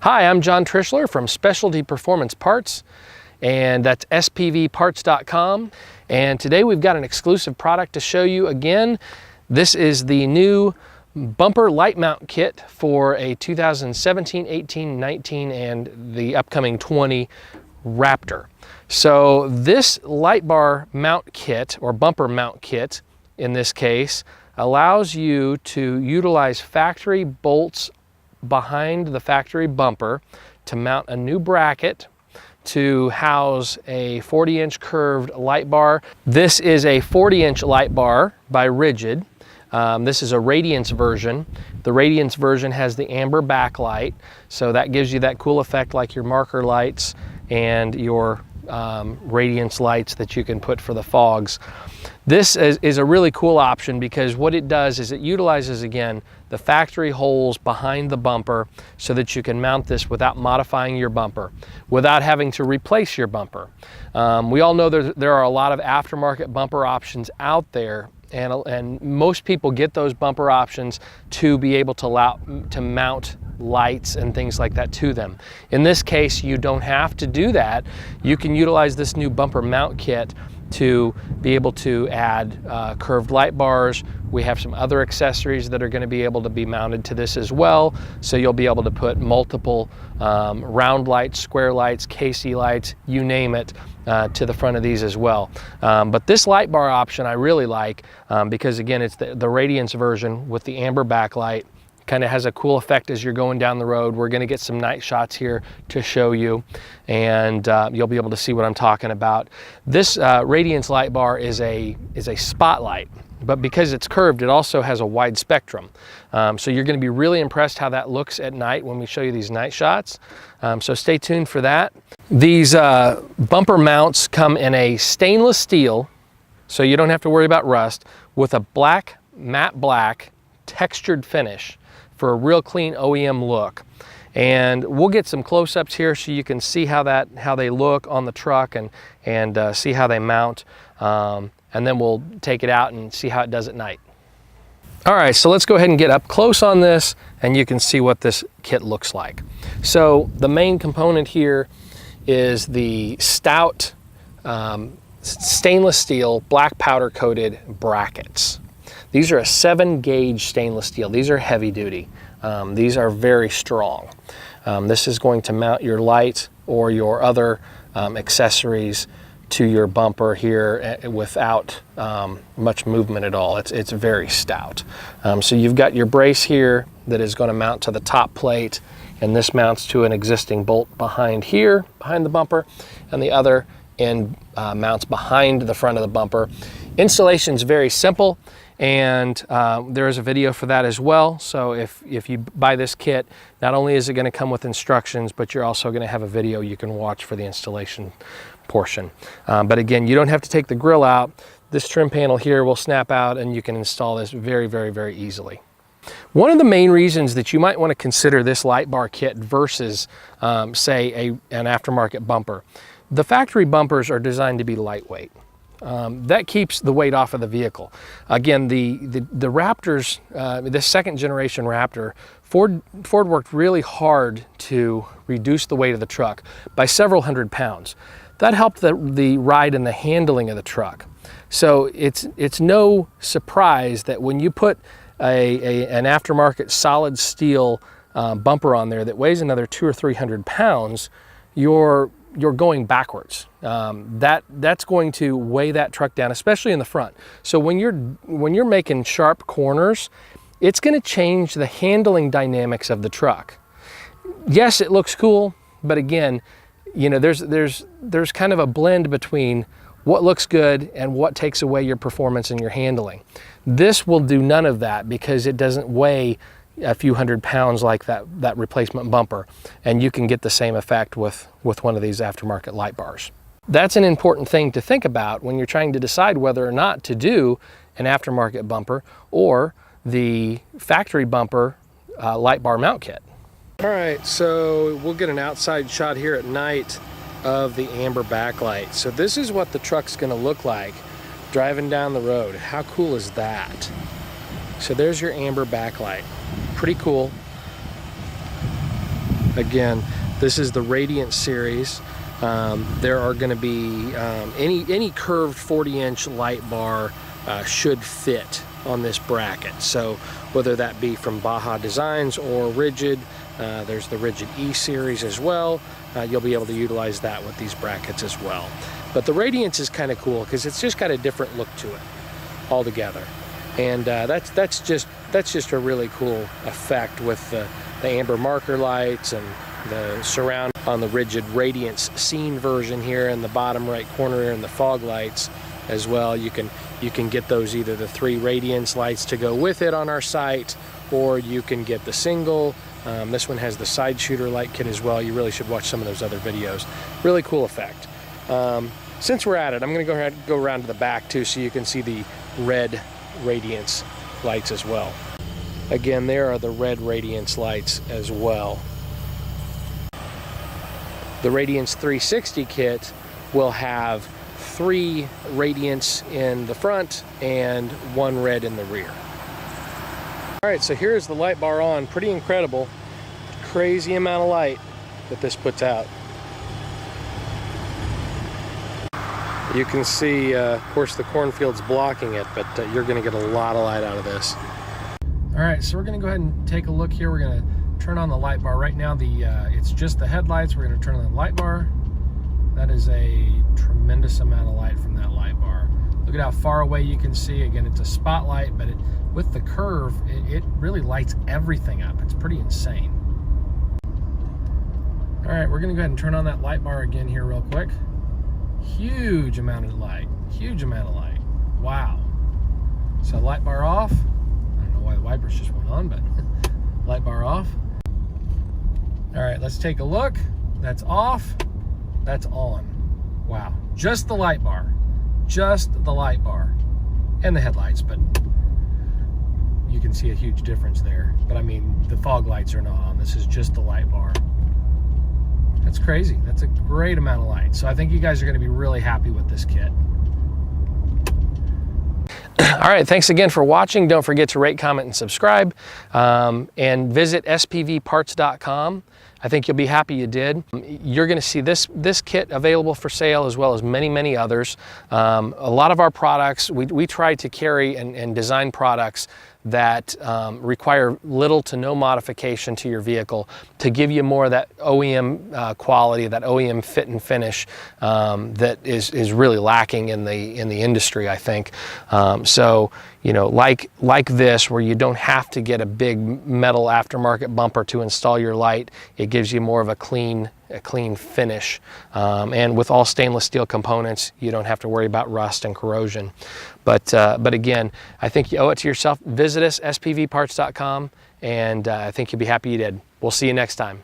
Hi, I'm John Trishler from Specialty Performance Parts, and that's spvparts.com. And today we've got an exclusive product to show you again. This is the new bumper light mount kit for a 2017, 18, 19, and the upcoming 20 Raptor. So this light bar mount kit, or bumper mount kit in this case, allows you to utilize factory bolts behind the factory bumper to mount a new bracket to house a 40-inch curved light bar. This is a 40-inch light bar by Rigid. This is a Radiance version. The Radiance version has the amber backlight, so that gives you that cool effect like your marker lights and your Radiance lights that you can put for the fogs. This is a really cool option because what it does is it utilizes, again, the factory holes behind the bumper so that you can mount this without modifying your bumper, without having to replace your bumper. We all know there are a lot of aftermarket bumper options out there, and most people get those bumper options to be able to mount lights and things like that to them. In this case, you don't have to do that. You can utilize this new bumper mount kit to be able to add curved light bars. We have some other accessories that are going to be able to be mounted to this as well. So you'll be able to put multiple round lights, square lights, KC lights, you name it, to the front of these as well. But this light bar option I really like because, again, it's the Radiance version with the amber backlight. Kind of has a cool effect as you're going down the road. We're going to get some night shots here to show you, and you'll be able to see what I'm talking about. This Radiance light bar is a spotlight, but because it's curved, it also has a wide spectrum. So you're going to be really impressed how that looks at night when we show you these night shots. So stay tuned for that. These bumper mounts come in a stainless steel, so you don't have to worry about rust, with a matte black textured finish for a real clean OEM look. And we'll get some close-ups here so you can see how they look on the truck and see how they mount. And then we'll take it out and see how it does at night. All right, so let's go ahead and get up close on this and you can see what this kit looks like. So the main component here is the stout stainless steel black powder coated brackets. These are a 7-gauge stainless steel. These are heavy duty. These are very strong. This is going to mount your light or your other accessories to your bumper here without much movement at all. It's very stout. So you've got your brace here that is going to mount to the top plate, and this mounts to an existing bolt behind here, behind the bumper, and the other end mounts behind the front of the bumper. Installation is very simple, and there is a video for that as well. So if you buy this kit, not only is it going to come with instructions, but you're also going to have a video you can watch for the installation portion. But again, you don't have to take the grill out. This trim panel here will snap out and you can install this very, very, very easily. One of the main reasons that you might want to consider this light bar kit versus, say, an aftermarket bumper, the factory bumpers are designed to be lightweight. That keeps the weight off of the vehicle. Again, the Raptors, this second generation Raptor, Ford worked really hard to reduce the weight of the truck by several hundred pounds. That helped the ride and the handling of the truck. So it's no surprise that when you put an aftermarket solid steel bumper on there that weighs another 200 or 300 pounds, you're going backwards. That's going to weigh that truck down, especially in the front. So when you're making sharp corners, it's going to change the handling dynamics of the truck. Yes, it looks cool, but again, you know, there's kind of a blend between what looks good and what takes away your performance and your handling. This will do none of that because it doesn't weigh a few hundred pounds like that replacement bumper, and you can get the same effect with one of these aftermarket light bars. That's an important thing to think about when you're trying to decide whether or not to do an aftermarket bumper or the factory bumper light bar mount kit. All right, so we'll get an outside shot here at night of the amber backlight. So this is what the truck's gonna look like driving down the road. How cool is that? So there's your amber backlight. Pretty cool. Again, this is the Radiance series. There are going to be any curved 40-inch light bar should fit on this bracket. So whether that be from Baja Designs or Rigid, there's the Rigid E series as well. You'll be able to utilize that with these brackets as well. But the Radiance is kind of cool because it's just got a different look to it altogether. And that's just a really cool effect with the amber marker lights and the surround on the Rigid Radiance scene version here in the bottom right corner here, and the fog lights as well. You can get those, either the 3 Radiance lights to go with it on our site, or you can get the single. This one has the side shooter light kit as well. You really should watch some of those other videos. Really cool effect. Since we're at it, I'm going to go around to the back too, so you can see the red Radiance lights as well. Again, there are the red Radiance lights as well. The Radiance 360 kit will have 3 Radiance in the front and 1 red in the rear. All right, so here's the light bar on. Pretty incredible. Crazy amount of light that this puts out. You can see, of course, the cornfield's blocking it, but you're going to get a lot of light out of this. All right, so we're going to go ahead and take a look here. We're going to turn on the light bar. Right now, it's just the headlights. We're going to turn on the light bar. That is a tremendous amount of light from that light bar. Look at how far away you can see. Again, it's a spotlight, but with the curve, it really lights everything up. It's pretty insane. All right, we're going to go ahead and turn on that light bar again here real quick. Huge amount of light. Huge amount of light. Wow. So light bar off. I don't know why the wipers just went on, but light bar off. All right, let's take a look. That's off. That's on. Wow. Just the light bar. Just the light bar. And the headlights, but you can see a huge difference there. But I mean, the fog lights are not on. This is just the light bar. That's crazy. That's a great amount of light. So I think you guys are going to be really happy with this kit. All right, thanks again for watching. Don't forget to rate, comment, and subscribe. And visit spvparts.com. I think you'll be happy you did. You're going to see this kit available for sale, as well as many others. A lot of our products, we try to carry and design products that require little to no modification to your vehicle to give you more of that OEM quality, that OEM fit and finish that is really lacking in the industry, I think. So, you know, like this, where you don't have to get a big metal aftermarket bumper to install your light, it gives you more of a clean finish. And with all stainless steel components, you don't have to worry about rust and corrosion. But again, I think you owe it to yourself. Visit us, spvparts.com, and I think you'll be happy you did. We'll see you next time.